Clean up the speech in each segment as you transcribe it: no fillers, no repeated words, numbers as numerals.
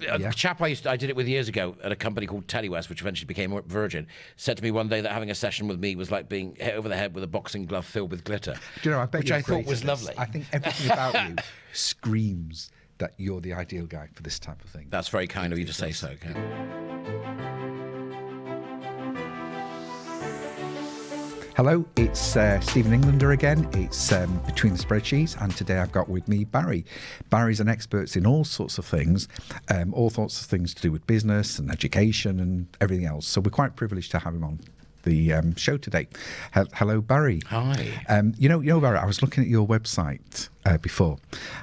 A chap I did it with years ago at a company called TeleWest, which eventually became Virgin, said to me one day that having a session with me was like being hit over the head with a boxing glove filled with glitter. Do you know, I bet which I thought was lovely. I think everything about you screams that you're the ideal guy for this type of thing. That's very kind of you to say so, Ken. Hello, it's Stephen Englander again. It's Between the Spreadsheets, and today I've got with me Barry. Barry's an expert in all sorts of things to do with business and education and everything else. So we're quite privileged to have him on the show today. Hello, Barry. Hi. You know, Barry, I was looking at your website before,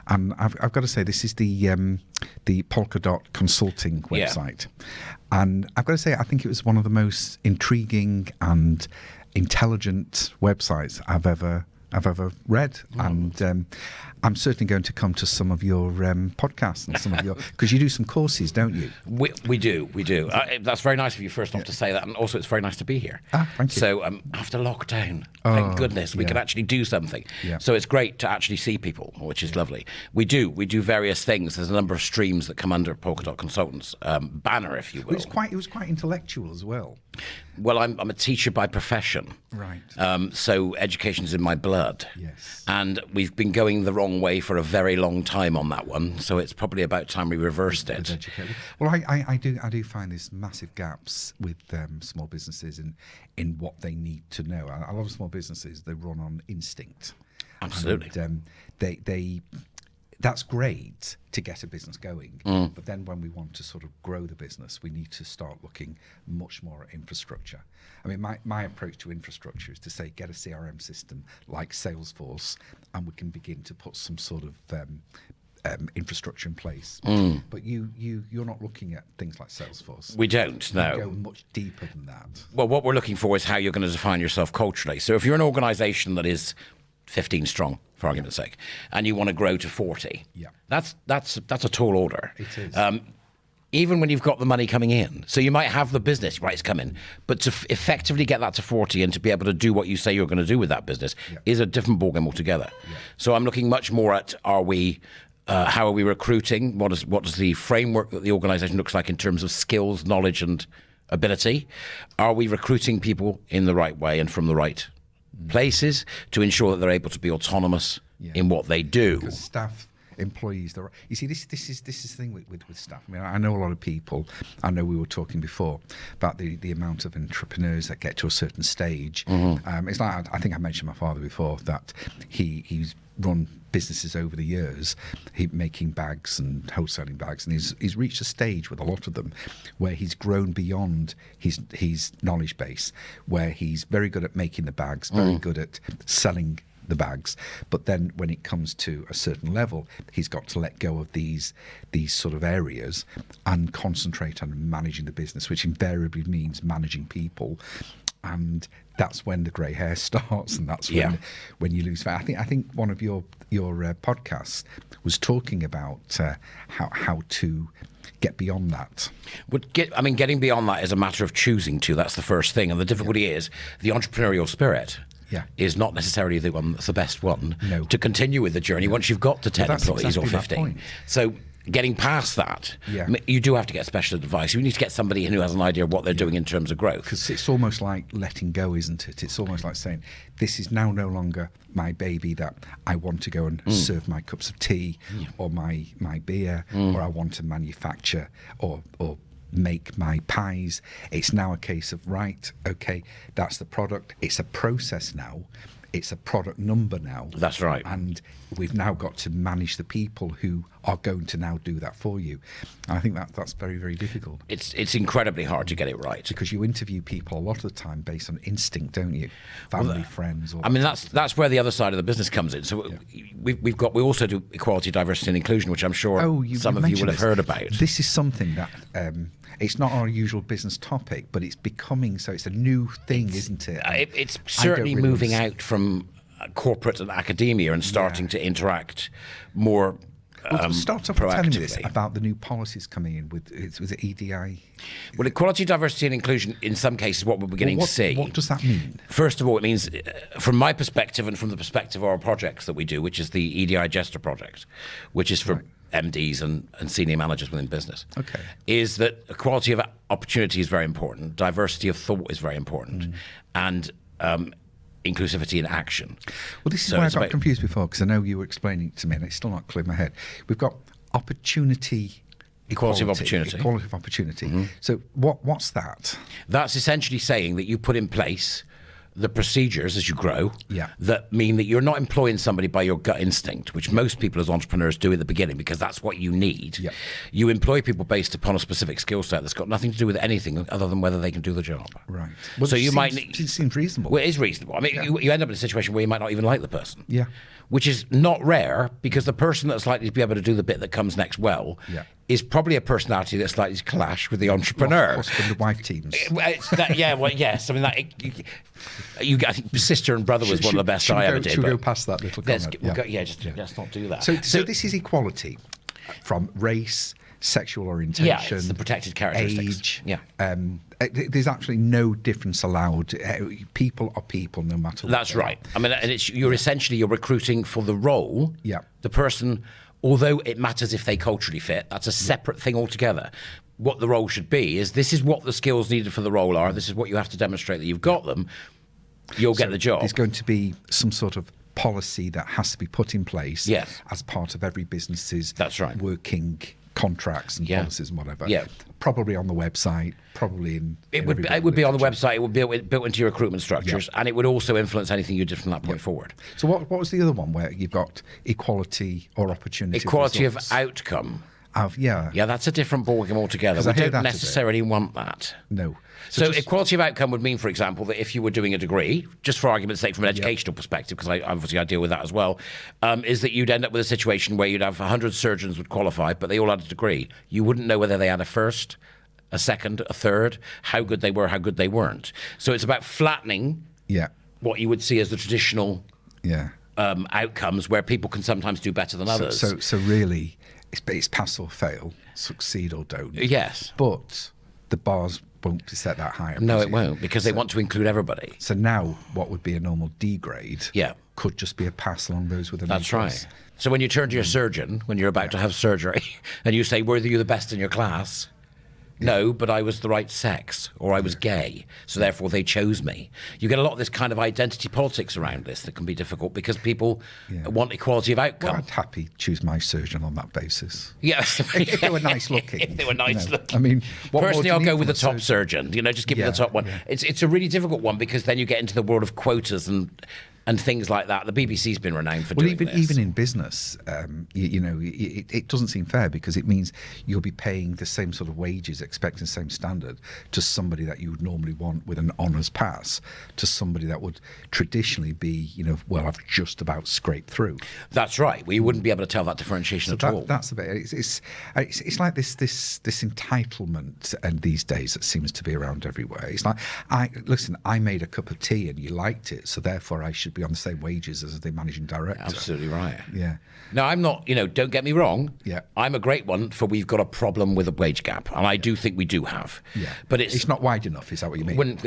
and I've got to say this is the POLKADOT consulting website, and I've got to say I think it was one of the most intriguing and intelligent websites I've ever read, and I'm certainly going to come to some of your podcasts and some of your, because you do some courses, don't you? We do. That's very nice of you, first off, to say that, and also it's very nice to be here. Thank you. So after lockdown, thank goodness we could actually do something. Yeah. So it's great to actually see people, which is lovely. We do various things. There's a number of streams that come under POLKADOT Consultants banner, if you will. It was quite intellectual as well. Well, I'm a teacher by profession. Right. So education's in my blood. Yes. And we've been going the wrong way for a very long time on that one. So it's probably about time we reversed it. Well, I do find there's massive gaps with small businesses in what they need to know. A lot of small businesses, they run on instinct. Absolutely. And, that's great to get a business going, but then when we want to sort of grow the business, we need to start looking much more at infrastructure. I mean, my approach to infrastructure is to say, get a CRM system like Salesforce, and we can begin to put some sort of infrastructure in place. But you're not looking at things like Salesforce. We don't, no. You go much deeper than that. Well, what we're looking for is how you're going to define yourself culturally. So if you're an organisation that is 15 strong, for argument's sake, and you want to grow to 40, that's a tall order. It is. Even when you've got the money coming in. So you might have the business, right, it's coming, but to effectively get that to 40 and to be able to do what you say you're going to do with that business is a different ballgame altogether. So I'm looking much more at, how are we recruiting? What does the framework that the organisation looks like in terms of skills, knowledge and ability? Are we recruiting people in the right way and from the right places to ensure that they're able to be autonomous in what they do? Because staff, employees, you see, this is the thing with staff. I mean, I know a lot of people. I know we were talking before about the amount of entrepreneurs that get to a certain stage. It's like, I think I mentioned my father before, that he's run businesses over the years, making bags and wholesaling bags, and he's reached a stage with a lot of them where he's grown beyond his knowledge base, where he's very good at making the bags, very good at selling the bags, but then when it comes to a certain level, he's got to let go of these sort of areas and concentrate on managing the business, which invariably means managing people. And that's when the grey hair starts, and that's when you lose fat. I think one of your podcasts was talking about how to get beyond that. Getting beyond that is a matter of choosing to. That's the first thing, and the difficulty is the entrepreneurial spirit. Is not necessarily the one that's the best one to continue with the journey once you've got to 10 employees or 15. So getting past that, you do have to get special advice. You need to get somebody who has an idea of what they're doing in terms of growth. Because it's almost like letting go, isn't it? It's almost like saying, this is now no longer my baby that I want to go and serve my cups of tea or my beer, or I want to manufacture or make my pies. It's now a case of, right, okay, that's the product. It's a process now. It's a product number now. That's right. And we've now got to manage the people who are going to now do that for you. And I think that's very, very difficult. It's incredibly hard to get it right. Because you interview people a lot of the time based on instinct, don't you? Family, friends. That's where the other side of the business comes in. So we also do equality, diversity and inclusion, which I'm sure some of you will have heard about. This is something that it's not our usual business topic, but it's becoming so. It's a new thing, isn't it? It's certainly moving out from corporate and academia and starting to interact more start off by telling me this about the new policies coming in with it EDI? Well, equality, diversity and inclusion, in some cases, what we're beginning to see. What does that mean? First of all, it means, from my perspective and from the perspective of our projects that we do, which is the EDI JESTER project, which is for MDs and senior managers within business. Okay. Is that equality of opportunity is very important, diversity of thought is very important, and inclusivity in action. Well, this is So where I it's got about- confused before, because I know you were explaining it to me and it's still not clear in my head. We've got opportunity... Equality of opportunity. Equality of opportunity. So what's that? That's essentially saying that you put in place the procedures as you grow Yeah. that mean that you're not employing somebody by your gut instinct, which most people as entrepreneurs do at the beginning because that's what you need. Yeah. You employ people based upon a specific skill set that's got nothing to do with anything other than whether they can do the job. Right. So you might... It seems reasonable. Well, it is reasonable. I mean, you end up in a situation where you might not even like the person. Yeah. Which is not rare because the person that's likely to be able to do the bit that comes next well Yeah. is probably a personality that's likely to clash with the entrepreneur. Husband and wife teams. It's that, yeah, well, yes. I mean, I think Sister and Brother was one of the best I ever did. Should we but go past that little let's, comment? we'll go- let's not do that. So this is equality from race, sexual orientation, yeah, it's the protected characteristics. age. Yeah. There's actually no difference allowed. People are people, no matter what. That's they are. right. I mean, and you're recruiting for the role. Yeah. The person, although it matters if they culturally fit, that's a separate thing altogether. What the role should be is this is what the skills needed for the role are. This is what you have to demonstrate that you've got them. You'll get the job. There's going to be some sort of policy that has to be put in place Yes. as part of every business's That's right. working contracts and Yeah. policies and whatever. Yeah. Probably on the website, probably in... It in would every it would be on the literature. website. It would be built into your recruitment structures, and it would also influence anything you did from that point forward. So what was the other one where you've got equality or opportunity? Equality of results? outcome. Yeah. Yeah, that's a different ballgame altogether. 'Cause We I heard don't that a bit. necessarily want that. No. So just- equality of outcome would mean, for example, that if you were doing a degree, just for argument's sake, from an educational perspective, because I deal with that as well, is that you'd end up with a situation where you'd have 100 surgeons would qualify, but they all had a degree. You wouldn't know whether they had a first, a second, a third, how good they were, how good they weren't. So it's about flattening Yeah. what you would see as the traditional Yeah. outcomes, where people can sometimes do better than others. So really, it's pass or fail, succeed or don't. Yes. But the bars won't be set that high. I No, it presume. won't, because they want to include everybody. So now, what would be a normal D grade Yeah. could just be a pass along those with an That's A+. right. So when you turn to your surgeon, when you're about to have surgery, and you say, were you the best in your class? No, but I was the right sex, or I was gay, so therefore they chose me. You get a lot of this kind of identity politics around this that can be difficult because people want equality of Well, outcome. I'd happy choose my surgeon on that basis. Yeah, If they were nice looking. If they were nice you know. looking. I mean, what more personally, do you I'll need go from with the a top surgeon. Just give me Yeah, the top one. yeah. It's a really difficult one because then you get into the world of quotas and things like that. The BBC's been renowned for doing this. Even in business, it doesn't seem fair because it means you'll be paying the same sort of wages, expecting the same standard to somebody that you would normally want with an honours pass, to somebody that would traditionally be, well, I've just about scraped through. That's right. We wouldn't be able to tell that differentiation at all. That's the bit. It's like this entitlement, and these days it seems to be around everywhere. It's like, I made a cup of tea and you liked it, so therefore I should be on the same wages as the managing director. Absolutely right. Yeah. No, I'm not, don't get me wrong. Yeah. I'm a great one for we've got a problem with a wage gap. And I do think we do have. Yeah. But it's not wide enough, is that what you mean?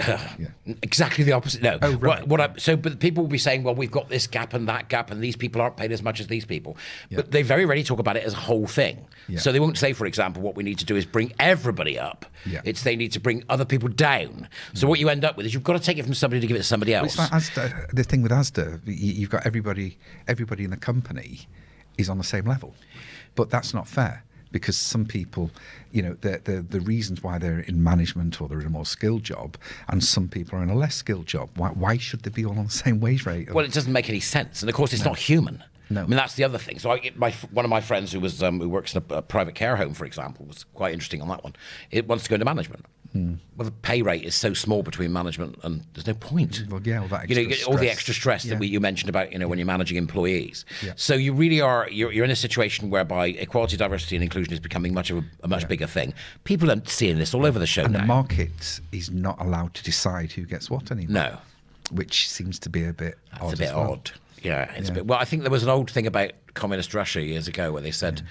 Exactly the opposite. No. Oh, right. But people will be saying, well, we've got this gap and that gap, and these people aren't paid as much as these people. But they very rarely talk about it as a whole thing. Yeah. So they won't say, for example, what we need to do is bring everybody up. Yeah. It's they need to bring other people down. So what you end up with is you've got to take it from somebody to give it to somebody else. It's like Asda, the thing with Asda, you've got everybody in the company is on the same level, but that's not fair because some people, the reasons why they're in management or they're in a more skilled job, and some people are in a less skilled job. Why should they be all on the same wage rate? Well, it doesn't make any sense, and of course, it's not human. No. I mean, that's the other thing. So, one of my friends who works in a private care home, for example, was quite interesting on that one. It wants to go into management. Well, the pay rate is so small between management, and there's no point. Well, yeah, all that you extra get all the stress. extra stress that you mentioned about, when you're managing employees. Yeah. So you really are you're in a situation whereby equality, diversity, and inclusion is becoming a much bigger thing. People are seeing this all over the show And now. the market is not allowed to decide who gets what anymore. No. Which seems to be a bit odd. It's a bit as well. odd. Yeah, it's a bit. Well, I think there was an old thing about communist Russia years ago where they said,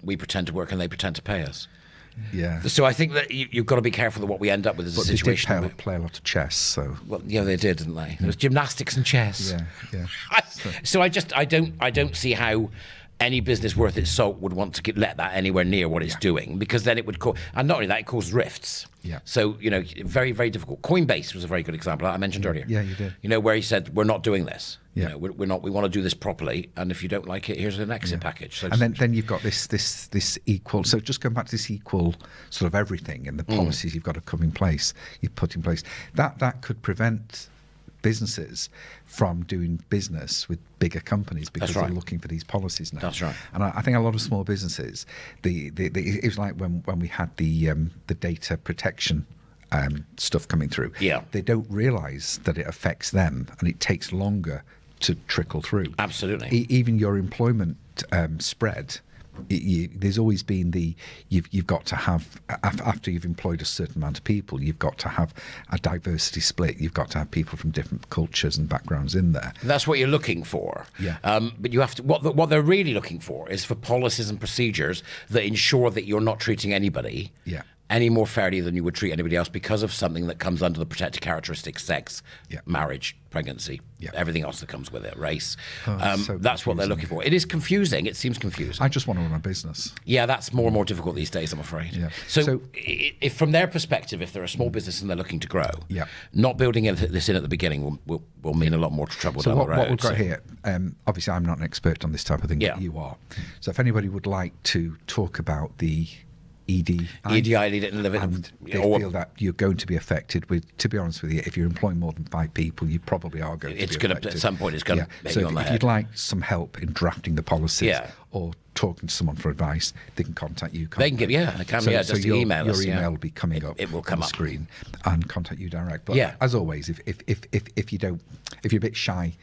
we pretend to work and they pretend to pay us. Yeah. So I think that you've got to be careful of what we end up with as a But they did situation. play a lot of chess, so... Well, yeah, they did, didn't they? There was gymnastics and chess. Yeah, yeah. So I don't see how any business worth its salt would want to let that anywhere near what it's doing, because then it would cause, and not only that, it causes rifts. Yeah. So, you know, very, very difficult. Coinbase was a very good example I mentioned earlier. Yeah, you did. You know, where he said, we're not doing this. Yeah. You know, we're not, we want to do this properly, and if you don't like it, here's an exit package. So and then you've got this equal, so just going back to this equal sort of everything and the policies you've got to come in place, you put in place, that could prevent businesses from doing business with bigger companies because they're looking for these policies now. That's right. And I think a lot of small businesses, it was like when we had the data protection stuff coming through. Yeah. They don't realise that it affects them, and it takes longer to trickle through. Absolutely. Even your employment spread. There's always been you've got to have, after you've employed a certain amount of people, you've got to have a diversity split. You've got to have people from different cultures and backgrounds in there. That's what you're looking for. Yeah. But you have to. What they're really looking for is for policies and procedures that ensure that you're not treating anybody any more fairly than you would treat anybody else because of something that comes under the protected characteristics: sex, marriage, pregnancy, everything else that comes with it, race. So that's what they're looking for. It is confusing. It seems confusing. I just want to run a business. Yeah, that's more and more difficult these days, I'm afraid. Yeah. So if from their perspective, if they're a small business and they're looking to grow, not building this in at the beginning will mean a lot more trouble down the road. What we've got here, obviously I'm not an expert on this type of thing, but you are. So if anybody would like to talk about the EDI, lead it and live it, and they feel that you're going to be affected with, to be honest with you, if you're employing more than 5 people, you probably are going to be affected. At some point it's going to hit you on the head. If you'd like some help in drafting the policies or talking to someone for advice, they can contact you. They can give, just email us. Your email will be coming up it will come on the up. screen and contact you direct. But as always, if you're a bit shy,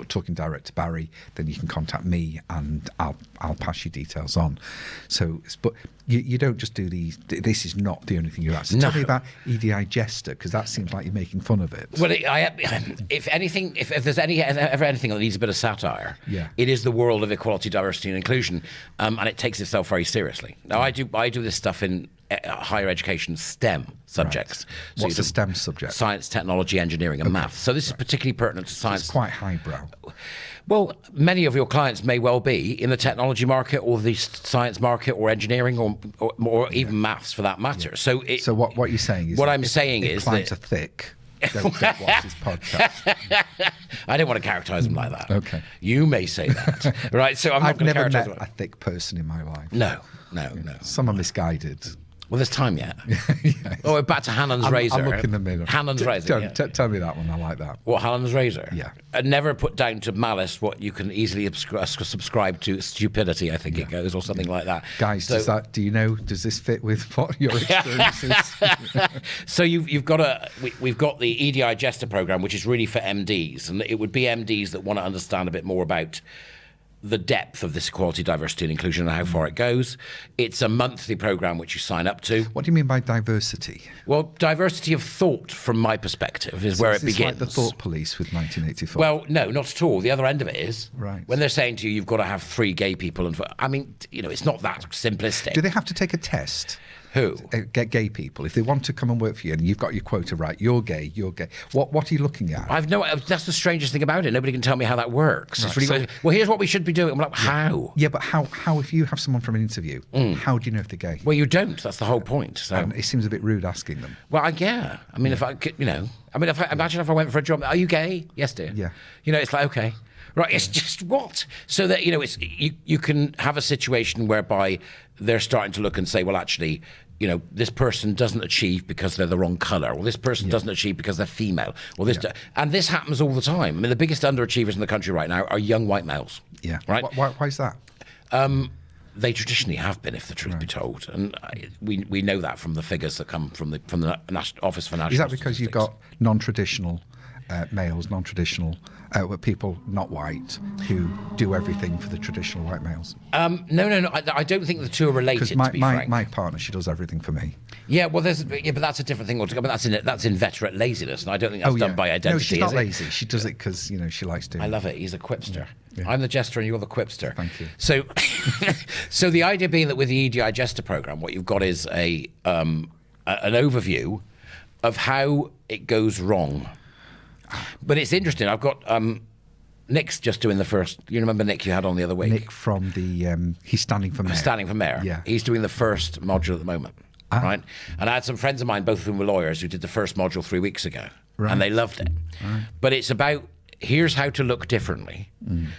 talking direct to Barry, then you can contact me and I'll pass your details on. So, but you don't just do these. This is not the only thing you're asking. Tell me about EDI Jester, because that seems like you're making fun of it. Well, if anything, if there's ever anything that needs a bit of satire, it is the world of equality, diversity, and inclusion, and it takes itself very seriously. Now, I do this stuff in higher education STEM subjects. Right. So what's the STEM subject? Science, technology, engineering, and maths. So this is particularly pertinent to science. It's quite highbrow. Well, many of your clients may well be in the technology market or the science market or engineering or even maths for that matter. So what you're saying is what I'm saying is clients are thick. Don't watch this podcast. I don't want to characterize them like that. Okay. You may say that. Right, so I've never met a thick person in my life. No. Some are misguided. Well, there's time yet. Oh, we're back to Hannon's razor. I'm looking in the middle. Hannon's razor. Tell me that one. I like that. What, Hannon's razor? Yeah. Never put down to malice what you can easily subscribe to stupidity, I think it goes, or something like that. Guys, does this fit with what your experience is? So we've got the EDI Jester program, which is really for MDs, and it would be MDs that want to understand a bit more about the depth of this equality, diversity, and inclusion and how far it goes. It's a monthly program which you sign up to. What do you mean by diversity? Well, diversity of thought, from my perspective, is where it begins. Like the thought police with 1984? Well, no, not at all. The other end of it is right. When they're saying to you, you've got to have 3 gay people. And I mean, it's not that simplistic. Do they have to take a test? Who? Get gay people. If they want to come and work for you and you've got your quota right, you're gay. What are you looking at? That's the strangest thing about it. Nobody can tell me how that works. Right. It's really, well, here's what we should be doing. I'm like, how? Yeah, but how if you have someone from an interview, how do you know if they're gay? Well, you don't. That's the whole point. So. And it seems a bit rude asking them. Well, I mean, if I could, imagine if I went for a job, are you gay? Yes, dear. Yeah. It's like, okay. Right, it's just what? So that, it's you can have a situation whereby they're starting to look and say, well, actually, this person doesn't achieve because they're the wrong colour, or this person doesn't achieve because they're female, or this, and this happens all the time. I mean, the biggest underachievers in the country right now are young white males. Yeah. Right. Why is that? They traditionally have been, if the truth be told, and we know that from the figures that come from the Office for National. Is that because you've got non-traditional males, non-traditional people not white who do everything for the traditional white males? No. I don't think the two are related. Because to be frank. my partner, she does everything for me. Yeah, well, but that's a different thing altogether. But that's inveterate laziness, and I don't think that's done by identity. No, she's not lazy. She does it because she likes to. I love it. He's a quipster. Yeah. I'm the jester, and you're the quipster. Thank you. So, so the idea being that with the EDI Jester program, what you've got is an overview of how it goes wrong. But it's interesting. I've got Nick's just doing the first. You remember Nick you had on the other week? Nick from the he's standing for mayor. Standing for mayor. Yeah. He's doing the first module at the moment. Right. And I had some friends of mine, both of whom were lawyers, who did the first module 3 weeks ago. Right. And they loved it. Right. But it's about here's how to look differently.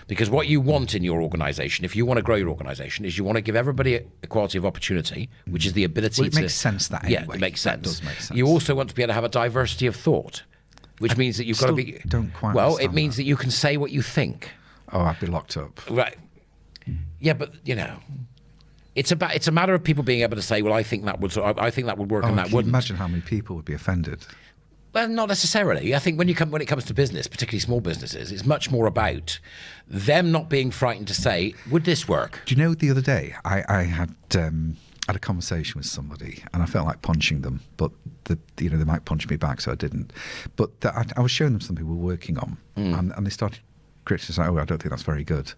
Because what you want in your organisation, if you want to grow your organisation, is you want to give everybody equality of opportunity, which is the ability it makes sense that anyway. Yeah, it makes sense. That does make sense. You also want to be able to have a diversity of thought, which means that you've got to be... Don't quite Well, it understand means that you can say what you think. Oh, I'd be locked up. Right. Yeah, but, it's a matter of people being able to say, well, I think that would work and that can you wouldn't. imagine how many people would be offended? Well, not necessarily. I think when it comes to business, particularly small businesses, it's much more about them not being frightened to say, would this work? Do you know, the other day I had a conversation with somebody and I felt like punching them, but they might punch me back, so I didn't. But I was showing them something we were working on, and they started criticising. Oh, I don't think that's very good.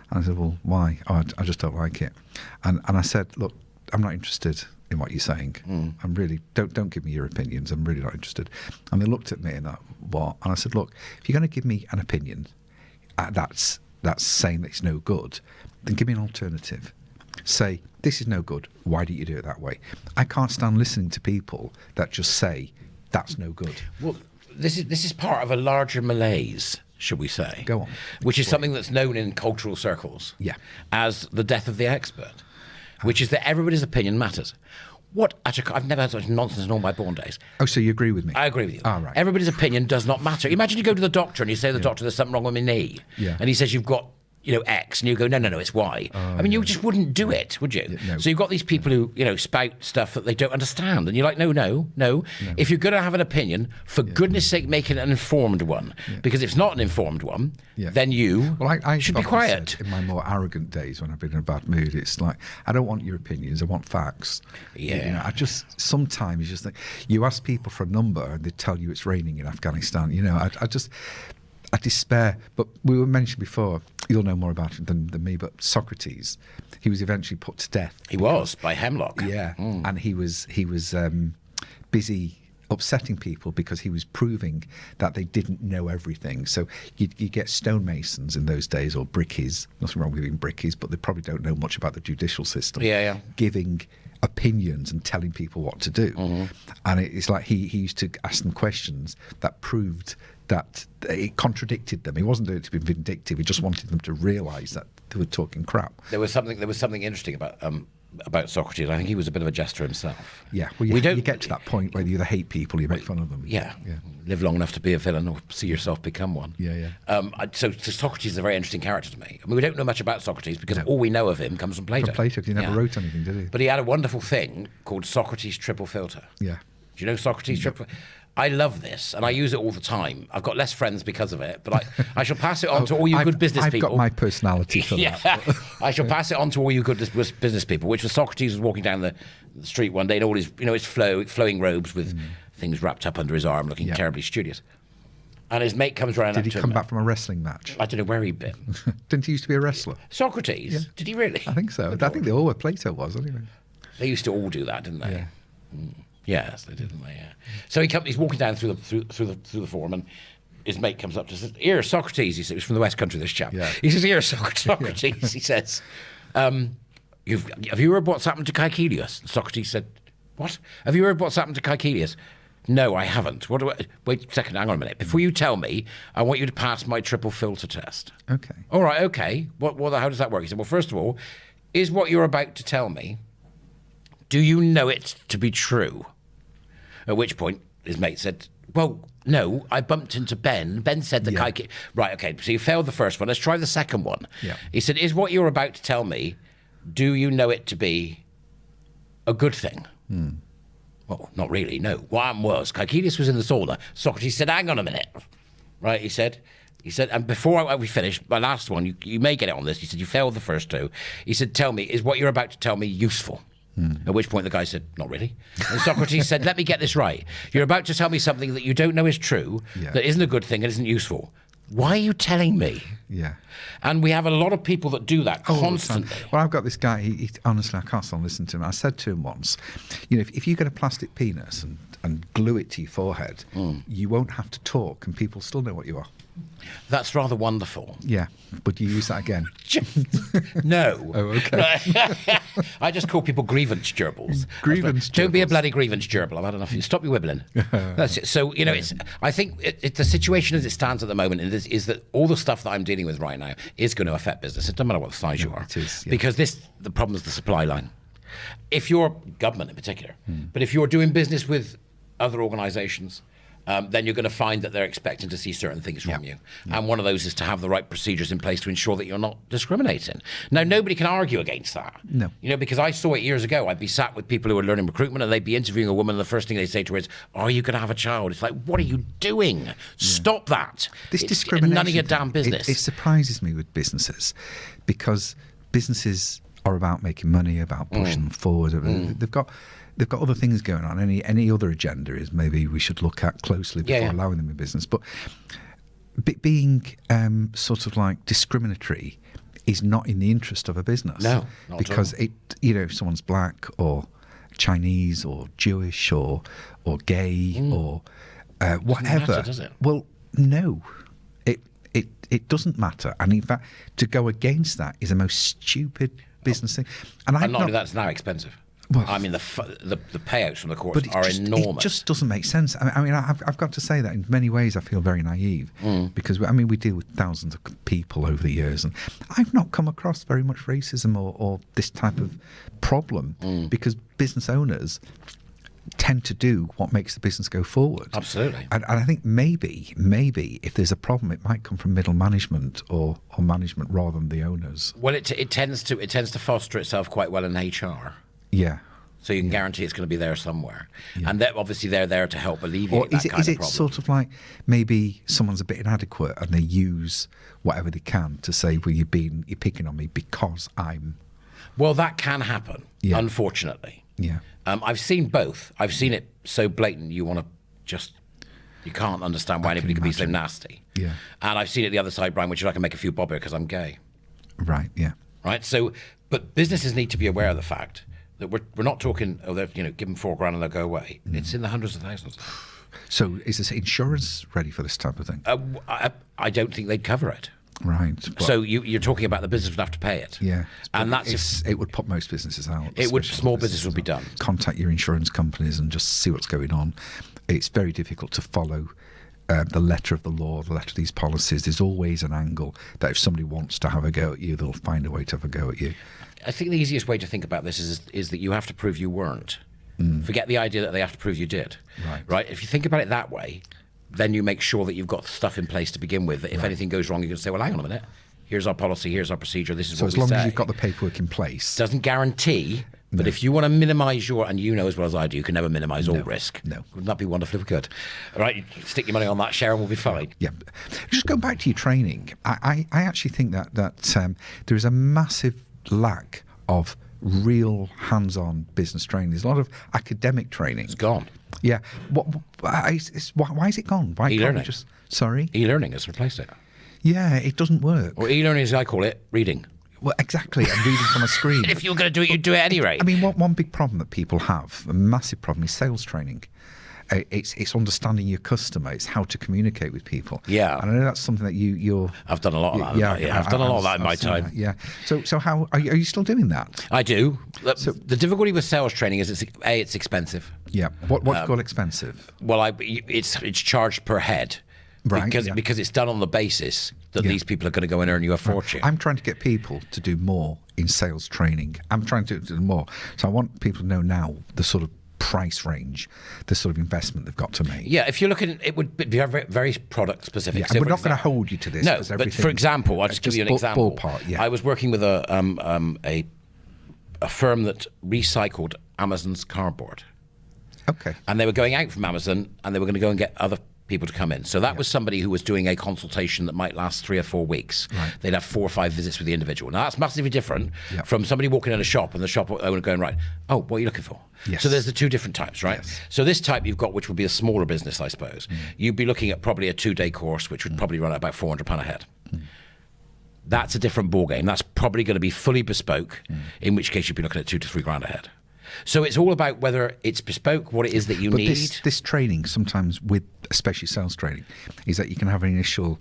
And I said, well, why? Oh, I just don't like it. And I said, look, I'm not interested in what you're saying. I'm really, don't give me your opinions. I'm really not interested. And they looked at me and what? And I said, look, if you're going to give me an opinion that's saying that it's no good, then give me an alternative. Say, this is no good. Why do you do it that way? I can't stand listening to people that just say, that's no good. Well, this is part of a larger malaise, should we say? Go on. Which is something that's known in cultural circles as the death of the expert, which is that everybody's opinion matters. I've never heard such nonsense in all my born days. Oh, so you agree with me? I agree with you. Oh, right. Everybody's opinion does not matter. Imagine you go to the doctor and you say to the doctor, there's something wrong with my knee. Yeah. And he says, you've got X, and you go, no, it's Y. I mean, you just wouldn't do it, would you? No. So you've got these people who, spout stuff that they don't understand, and you're like, no. If you're going to have an opinion, for goodness sake, make it an informed one. Because if it's not an informed one, then you should be quiet. In my more arrogant days when I've been in a bad mood, it's like, I don't want your opinions, I want facts. Yeah. Sometimes you just think, you ask people for a number and they tell you it's raining in Afghanistan. I despair. But we were mentioned before, you'll know more about it than me, but Socrates, he was eventually put to death. He was, by Hemlock. Yeah. And he was busy upsetting people because he was proving that they didn't know everything. So you get stonemasons in those days, or brickies, nothing wrong with being brickies, but they probably don't know much about the judicial system. Yeah. Giving opinions and telling people what to do. And it's like he used to ask them questions that proved that it contradicted them. He wasn't doing it to be vindictive. He just wanted them to realise that they were talking crap. There was something interesting about Socrates. I think he was a bit of a jester himself. Yeah, well, you get to that point where you either hate people, you make fun of them. Yeah. Live long enough to be a villain or see yourself become one. Yeah. So Socrates is a very interesting character to me. I mean, we don't know much about Socrates because all we know of him comes from Plato. From Plato, because he never wrote anything, did he? But he had a wonderful thing called Socrates triple filter. Yeah. Do you know Socrates triple? I love this, and I use it all the time. I've got less friends because of it, but I shall pass it on to all you good business people. I've got my personality for that. I shall pass it on to all you good business people, which was Socrates was walking down the street one day in all his, his flowing robes with things wrapped up under his arm, looking terribly studious. And his mate comes round. Did he come back from a wrestling match? I don't know where he'd been. Didn't he used to be a wrestler? Socrates? Yeah. Did he really? I think so. I think they all were. Plato was, anyway. They used to all do that, didn't they? Yeah. Yes, they did, didn't they? Yeah. So he's walking down through the forum, and his mate comes up to say, "Here, Socrates." He says, "He's from the West Country, this chap." Yeah. He says, "Here, Socrates." Yeah. He says, "Have you heard what's happened to Caecilius?" Socrates said, "What? Have you heard what's happened to Caecilius?" "No, I haven't." Wait a second, hang on a minute. Before you tell me, I want you to pass my triple filter test. Okay. All right, okay. How does that work? He said, well, first of all, is what you're about to tell me, do you know it to be true? At which point, his mate said, well, no, I bumped into Ben. Ben said that Caecilius... Right, okay, so you failed the first one. Let's try the second one. Yeah. He said, is what you're about to tell me, do you know it to be a good thing? Well, not really, no. What happened was, Caecilius was in the sauna. Socrates said, hang on a minute. Right, he said, and before we finish, my last one, you may get it on this. He said, you failed the first two. He said, tell me, is what you're about to tell me useful? At which point the guy said, not really. And Socrates said, let me get this right. You're about to tell me something that you don't know is true, that isn't a good thing and isn't useful. Why are you telling me? Yeah. And we have a lot of people that do that constantly. Well, I've got this guy, he honestly, I can't stand listening to him. I said to him once, if you get a plastic penis and glue it to your forehead, you won't have to talk and people still know what you are. That's rather wonderful. Yeah, but you use that again. No. Oh, okay. I just call people grievance gerbils. Grievance Don't be a gerbils. bloody grievance gerbil. I've had enough. Stop your wibbling. That's it. So, you know, I think the situation as it stands at the moment is that all the stuff that I'm dealing with right now is going to affect business. It doesn't matter what size you are. it is, yeah. Because the problem is the supply line. If you're government in particular, but if you're doing business with other organisations, then you're going to find that they're expecting to see certain things from you. And one of those is to have the right procedures in place to ensure that you're not discriminating. Now, nobody can argue against that. No. You know, because I saw it years ago. I'd be sat with people who were learning recruitment and they'd be interviewing a woman and the first thing they say to her is, are you going to have a child? It's like, what are you doing? Stop that. This It's discrimination. none of your damn business. It surprises me with businesses because businesses are about making money, about pushing them forward. They've got other things going on. Any other agenda is maybe we should look at closely before allowing them in business. But being sort of like discriminatory is not in the interest of a business. No, not because at all. if someone's black or Chinese or Jewish or gay or whatever. matter, does it? Well, no. It doesn't matter. And in fact, to go against that is the most stupid business thing. And not only that, it's now expensive. Well, I mean, the payouts from the courts are enormous. It just doesn't make sense. I mean, I've got to say that in many ways I feel very naive because, we deal with thousands of people over the years and I've not come across very much racism or this type of problem because business owners tend to do what makes the business go forward. Absolutely. And I think maybe if there's a problem, it might come from middle management or management rather than the owners. Well, it tends to foster itself quite well in HR. Yeah. So you can guarantee it's going to be there somewhere. And they're there to help alleviate Or that kind of problem. sort of like maybe someone's a bit inadequate and they use whatever they can to say, well, you're picking on me because I'm... Well, that can happen, unfortunately. Yeah. I've seen both. I've seen it so blatant you can't understand why anybody could be so nasty. Yeah. And I've seen it the other side, Brian, which is I can make a few bob here because I'm gay. Right, yeah. Right? So, but businesses need to be aware of the fact that we're not talking, give them $4,000 and they'll go away. It's in the hundreds of thousands. So is this insurance ready for this type of thing? I don't think they'd cover it. Right. But So you're talking about the business would have to pay it. yeah. And it would put most businesses out. Small business would be done. Contact your insurance companies and just see what's going on. It's very difficult to follow the letter of the law, the letter of these policies. There's always an angle that if somebody wants to have a go at you, they'll find a way to have a go at you. I think the easiest way to think about this is that you have to prove you weren't. Forget the idea that they have to prove you did. Right? If you think about it that way, then you make sure that you've got stuff in place to begin with. That if anything goes wrong, you can say, well, hang on a minute. Here's our policy. Here's our procedure. This is So what as we say. long as you've got the paperwork in place. Doesn't guarantee, but if you want to minimise and you know as well as I do, you can never minimise all risk. No. Wouldn't that be wonderful if we could? All right, stick your money on that share and we'll be fine. Yeah. Just going back to your training, I actually think that there is a massive lack of real hands-on business training. There's a lot of academic training. It's gone. Yeah. Why is it gone? Why can't we E-learning. just... Sorry? E-learning has replaced it. Yeah, it doesn't work. Or e-learning, as I call it, reading. Well, exactly. And reading from a screen. If you were going to do it, you'd do it at any rate. I mean, one big problem that people have, a massive problem, is sales training. It's understanding your customer. It's how to communicate with people. Yeah. And I know that's something that you're... I've done a lot of that. Yeah, I've done a lot of that in my time. That, yeah. So how are you still doing that? I do. The difficulty with sales training is it's expensive. Yeah. What's called expensive? Well, it's charged per head. Right, Because it's done on the basis that these people are going to go and earn you a fortune. I'm trying to get people to do more in sales training. I'm trying to do more. So I want people to know now the sort of price range, the sort of investment they've got to make. Yeah, if you're looking, it would be very, very product specific. Yeah, So and we're for not going to example- hold you to this. No, because but everything- for example, I'll just give you an example. Ballpark, yeah. I was working with a firm that recycled Amazon's cardboard. Okay. And they were going out from Amazon and they were going to go and get other people to come in. So that was somebody who was doing a consultation that might last 3 or 4 weeks. Right. They'd have 4 or 5 visits with the individual. Now that's massively different from somebody walking in a shop and the shop owner going, right, oh, what are you looking for? Yes. So there's the 2 different types, right? Yes. So this type you've got, which would be a smaller business, I suppose. You'd be looking at probably a 2-day course, which would probably run at about £400 a head. That's a different ballgame. That's probably going to be fully bespoke, in which case you'd be looking at $2,000 to $3,000 a head. So it's all about whether it's bespoke, what it is that you need. This training sometimes with especially sales training, is that you can have an initial,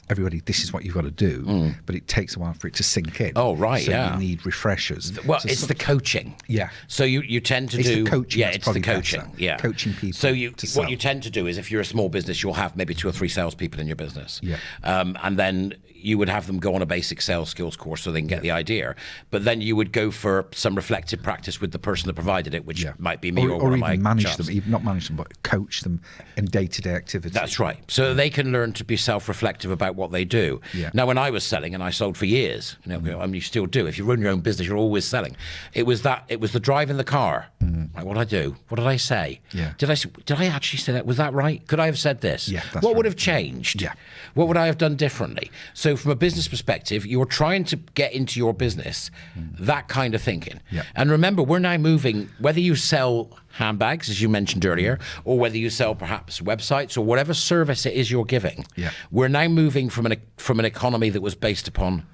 everybody, this is what you've got to do, but it takes a while for it to sink in. Oh, right, so yeah. you need refreshers. Well, So it's the coaching. Yeah. So you tend to It's do... the coaching. Yeah, that's it's the probably coaching. better. Yeah. Coaching people So to sell. what you tend to do is, if you're a small business, you'll have maybe 2 or 3 salespeople in your business. Yeah. And then you would have them go on a basic sales skills course so they can get the idea. But then you would go for some reflective practice with the person that provided it, which might be me or one of my even manage chaps. them, even not manage them, but coach them in day-to-day activity. That's right. So they can learn to be self-reflective about what they do. Yeah. Now, when I was selling, and I sold for years, you still do. If you run your own business, you're always selling. It was the drive in the car. Like, what did I do? What did I say? Yeah. Did I actually say that? Was that right? Could I have said this? Yeah, that's what would right. have changed? Yeah. What would I have done differently? So from a business perspective, you're trying to get into your business that kind of thinking. Yeah. And remember, we're now moving, whether you sell handbags, as you mentioned earlier, or whether you sell perhaps websites or whatever service it is you're giving, we're now moving from an economy that was based upon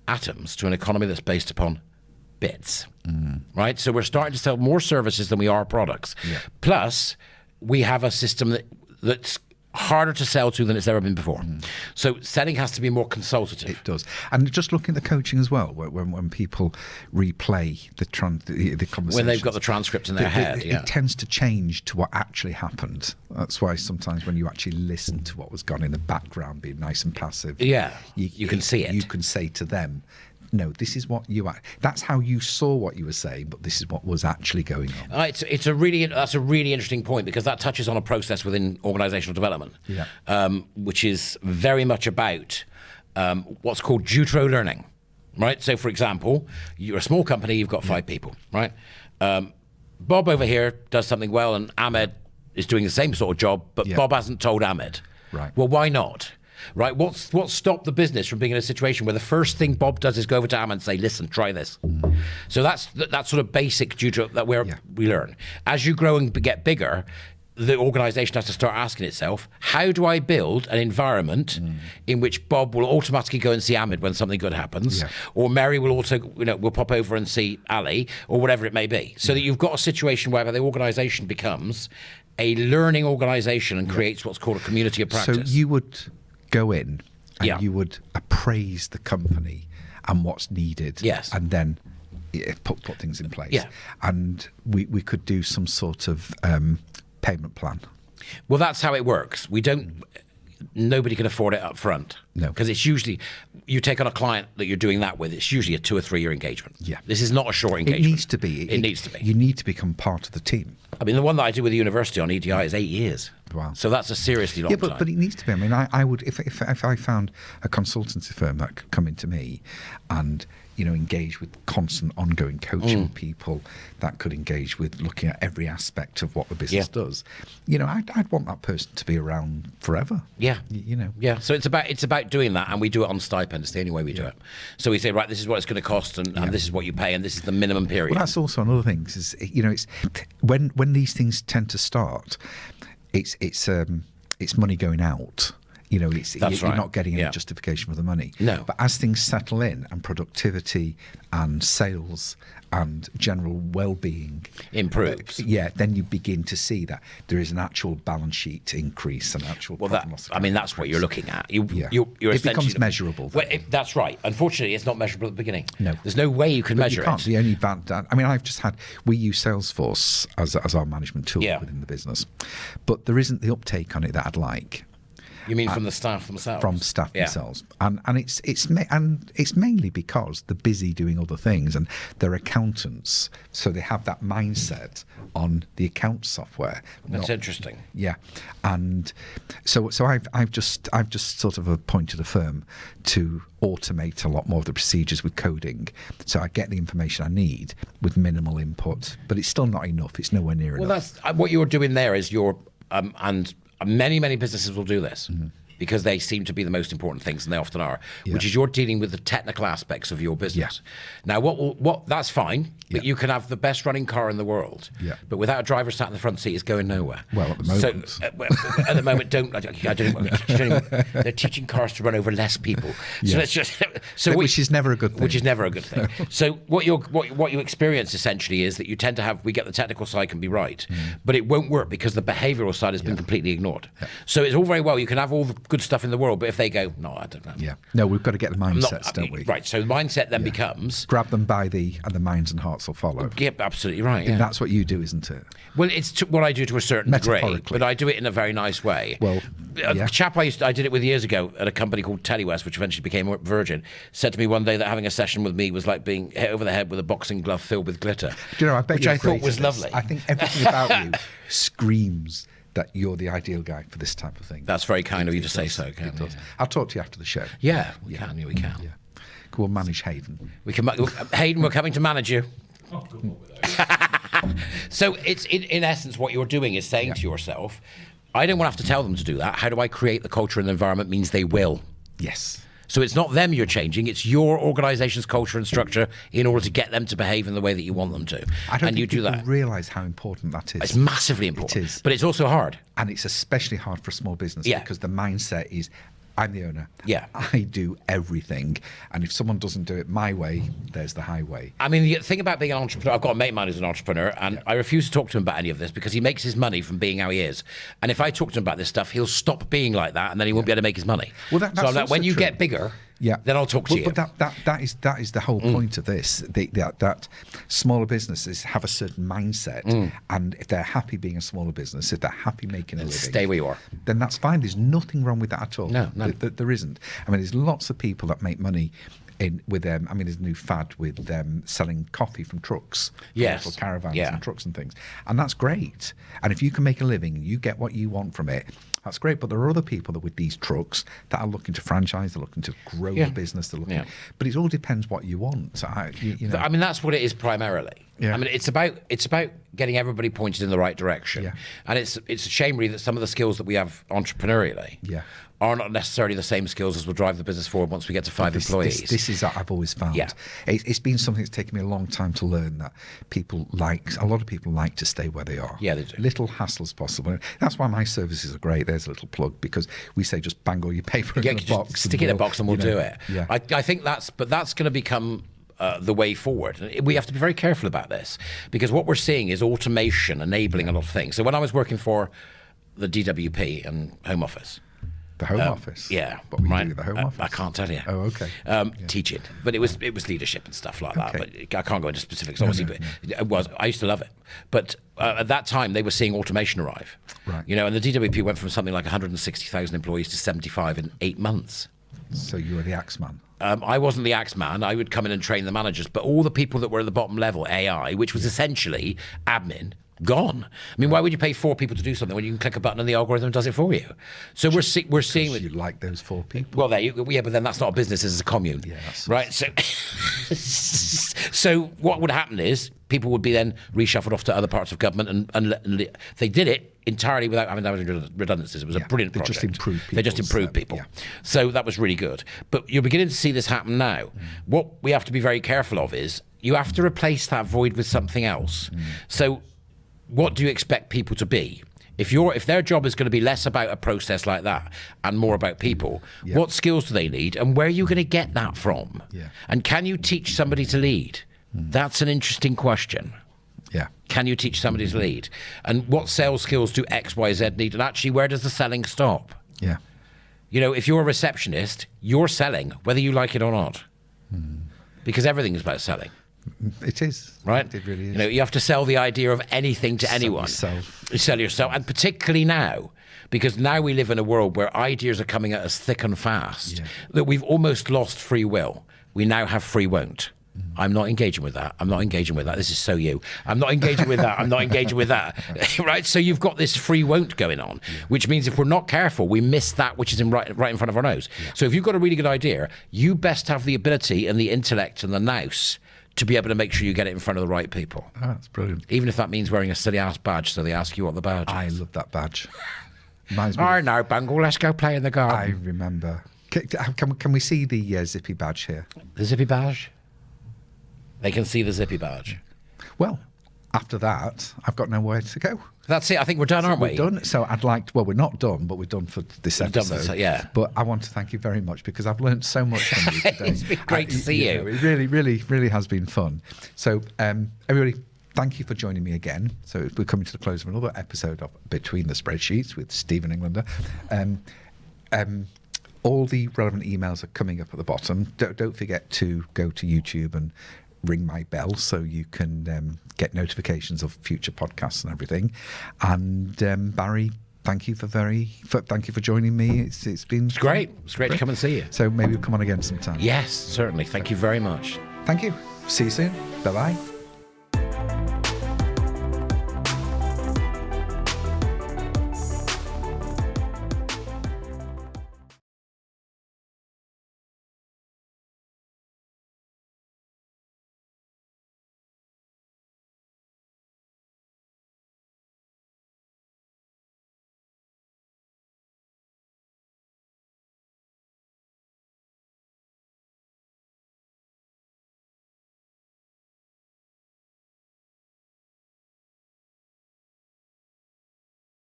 atoms to an economy that's based upon bits, right? So we're starting to sell more services than we are products. Yeah. Plus, we have a system that's harder to sell to than it's ever been before. So selling has to be more consultative. It does. And just looking at the coaching as well, when people replay the conversation. When they've got the transcript in their head, it tends to change to what actually happened. That's why sometimes when you actually listen to what was gone in the background, being nice and passive, you can see it. You can say to them, no, this is what that's how you saw what you were saying, but this is what was actually going on. That's a really interesting point, because that touches on a process within organisational development, which is very much about what's called Jutro learning, right? So, for example, you're a small company, you've got 5 people, right? Bob over here does something well, and Ahmed is doing the same sort of job, but Bob hasn't told Ahmed. Right. Well, why not? Right, what stopped the business from being in a situation where the first thing Bob does is go over to Ahmed and say, "Listen, try this." So that's sort of basic Jutro that we learn. As you grow and get bigger, the organisation has to start asking itself, how do I build an environment in which Bob will automatically go and see Ahmed when something good happens, or Mary will also, will pop over and see Ali, or whatever it may be, so that you've got a situation where the organisation becomes a learning organisation and creates what's called a community of practice. So you would go in and you would appraise the company and what's needed, and then put things in place. And we could do some sort of payment plan. Well, that's how it works. Nobody can afford it up front. No. Because it's usually, you take on a client that you're doing that with, it's usually a 2 or 3 year engagement. Yeah. This is not a short engagement. It needs to be. It needs to be. You need to become part of the team. I mean, the one that I do with the university on EDI is 8 years. Wow. So that's a seriously long time. But it needs to be. I mean, I would, if I found a consultancy firm that could come into me and, engage with constant ongoing coaching with people, that could engage with looking at every aspect of what the business does, I'd want that person to be around forever. Yeah. Yeah. So it's about doing that, and we do it on stipend. It's the only way we do it. So we say, right, this is what it's going to cost, and this is what you pay, and this is the minimum period. Well, that's also another thing. Is it's when these things tend to start, it's money going out. You're not getting any justification for the money. No. But as things settle in, and productivity and sales and general well-being improves, then you begin to see that there is an actual balance sheet increase, an actual that's what you're looking at. You're it becomes measurable. Well, that's right. Unfortunately, it's not measurable at the beginning. No. There's no way you can measure it. The only we use Salesforce as our management tool within the business, but there isn't the uptake on it that I'd like. You mean from the staff themselves? From staff themselves, and it's mainly because they're busy doing other things, and they're accountants, so they have that mindset on the account software. That's interesting. Yeah, and so I've just sort of appointed a firm to automate a lot more of the procedures with coding, so I get the information I need with minimal input, but it's still not enough. It's nowhere near enough. Well, that's what you're doing there. Is and many businesses will do this. because they seem to be the most important things, and they often are, which is you're dealing with the technical aspects of your business. Now, what that's fine, but you can have the best running car in the world, but without a driver sat in the front seat, it's going nowhere. Well, at the moment. So, at the moment, they're teaching cars to run over less people. So let's just... Which is never a good thing. Which is never a good thing. So what you experience essentially is that you tend to have, we get the technical side can be right, but it won't work because the behavioural side has been completely ignored. So it's all very well, you can have all the good stuff in the world, but if they go, no, I don't know. No, we've got to get the mindsets, don't we? Right, so the mindset then becomes... Grab them by and the minds and hearts will follow. Yeah, absolutely right. And that's what you do, isn't it? Well, it's what I do to a certain degree, but I do it in a very nice way. Well, a chap I did it with years ago at a company called TeleWest, which eventually became Virgin, said to me one day that having a session with me was like being hit over the head with a boxing glove filled with glitter. Do you know, which I thought was lovely. I think everything about you screams that you're the ideal guy for this type of thing. That's very kind of you to say so, Ken. I'll talk to you after the show. Yeah, we can. Yeah. We'll manage Hayden. Hayden, we're coming to manage you. So it's in essence what you're doing is saying to yourself, I don't want to have to tell them to do that. How do I create the culture and the environment means they will? Yes. So it's not them you're changing, it's your organisation's culture and structure in order to get them to behave in the way that you want them to. I don't think you do people that. realise how important that is. It's massively important. It is. But it's also hard. And it's especially hard for a small business because the mindset is, I'm the owner. Yeah. I do everything. And if someone doesn't do it my way, there's the highway. I mean, the thing about being an entrepreneur, I've got a mate of mine who's an entrepreneur, and I refuse to talk to him about any of this because he makes his money from being how he is. And if I talk to him about this stuff, he'll stop being like that, and then he won't be able to make his money. Well, that's so I'm like, when you true. get bigger, then I'll talk to you. But that is the whole point of this. That smaller businesses have a certain mindset, and if they're happy being a smaller business, if they're happy making a living, stay where you are. Then that's fine. There's nothing wrong with that at all. No. There isn't. I mean, there's lots of people that make money with them. I mean, there's a new fad with them selling coffee from trucks, yes, caravans and trucks and things, and that's great. And if you can make a living and you get what you want from it, that's great. But there are other people that with these trucks that are looking to franchise, they're looking to grow the business, they're looking. But it all depends what you want. So I mean, that's what it is primarily. Yeah. I mean, it's about getting everybody pointed in the right direction. Yeah. And it's a shame really that some of the skills that we have entrepreneurially are not necessarily the same skills as will drive the business forward once we get to 5 employees. This is what I've always found. Yeah. It's been something that's taken me a long time to learn, that a lot of people like to stay where they are. Yeah, they do. Little hassle as possible. That's why my services are great. There's a little plug, because we say just bang all your paper in a box. Stick it in a box and we'll do it. Yeah. I think that's going to become the way forward. We have to be very careful about this, because what we're seeing is automation enabling a lot of things. So when I was working for the DWP and Home Office, the Home Office? Yeah. What were you doing at the Home Office? I can't tell you. Oh, okay. Teaching. But it was leadership and stuff like that. But I can't go into specifics, obviously. But I used to love it. But at that time, they were seeing automation arrive. Right. And the DWP went from something like 160,000 employees to 75 in 8 months. So you were the Axeman. I wasn't the Axeman. I would come in and train the managers. But all the people that were at the bottom level, AI, which was essentially admin, gone. I mean, why would you pay 4 people to do something when you can click a button and the algorithm does it for you? So we're seeing that you like those 4 people. Well, but then that's not a business; it's a commune, right? So, so what would happen is people would be then reshuffled off to other parts of government, and they did it entirely without having redundancies. It was a brilliant project. They just improved people. Yeah. So that was really good. But you're beginning to see this happen now. What we have to be very careful of is you have to replace that void with something else. So what do you expect people to be? If their job is going to be less about a process like that and more about people, what skills do they need, and where are you going to get that from? And can you teach somebody to lead? That's an interesting question. Yeah. Can you teach somebody to lead? And what sales skills do X, Y, Z need? And actually, where does the selling stop? Yeah. If you're a receptionist, you're selling, whether you like it or not. Because everything is about selling. It is. Right? It really is. You have to sell the idea of anything to anyone. Yourself. You sell yourself. And particularly now, because now we live in a world where ideas are coming at us thick and fast, that we've almost lost free will. We now have free won't. I'm not engaging with that. I'm not engaging with that. This is so you. I'm not engaging with that. I'm not engaging with that. Right? So you've got this free won't going on, which means if we're not careful, we miss that which is right in front of our nose. So if you've got a really good idea, you best have the ability and the intellect and the nous to be able to make sure you get it in front of the right people. Oh, that's brilliant. Even if that means wearing a silly ass badge so they ask you what the badge is. I love that badge. Reminds me Oh, of- no, Bungle, let's go play in the I garden. remember. Can we see the zippy badge here? The zippy badge? They can see the zippy badge. Well, after that, I've got nowhere to go. That's it. I think we're done, aren't we? We're done. So I'd like. Well, we're not done, but we're done for this We're done for episode. this- yeah. But I want to thank you very much because I've learned so much from you today. It's been great to see you. know, it really, really, really has been fun. So, everybody, thank you for joining me again. So we're coming to the close of another episode of Between the Spreadsheets with Stephen Englander. All the relevant emails are coming up at the bottom. Don't forget to go to YouTube and ring my bell so you can get notifications of future podcasts and everything. And Barry, thank you for joining me. It's been Great. It's great to come and see you. So maybe we'll come on again sometime. Yes, certainly. Thank you very much. Thank you. See you soon. Bye bye.